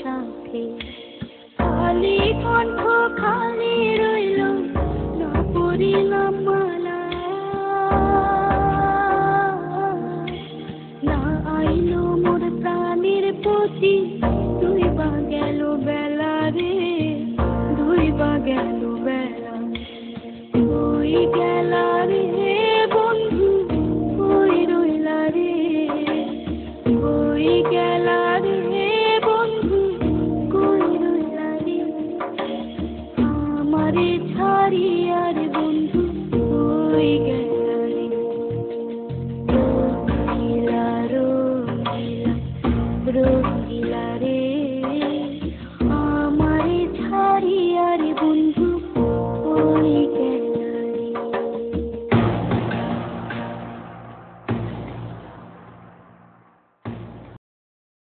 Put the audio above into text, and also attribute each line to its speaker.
Speaker 1: সাথে। খালি কণ্ঠ খালি রইল, না পড়িলাম মালা, না আইলো মোর প্রাণের প্রতি। দুইবা গেল বেলা রে, দুইবা গেল বেলা। কই গেলা রে বন্ধু, কই রইলা রে, কই গেলা রে বন্ধু, কই রইলা রে। আমারে ছাড়িয়া রে বন্ধু, কই গেলা রে। রঙ্গিলা রঙ্গিলা রঙ্গিলা রে, আমারে ছাড়িয়া রে বন্ধু,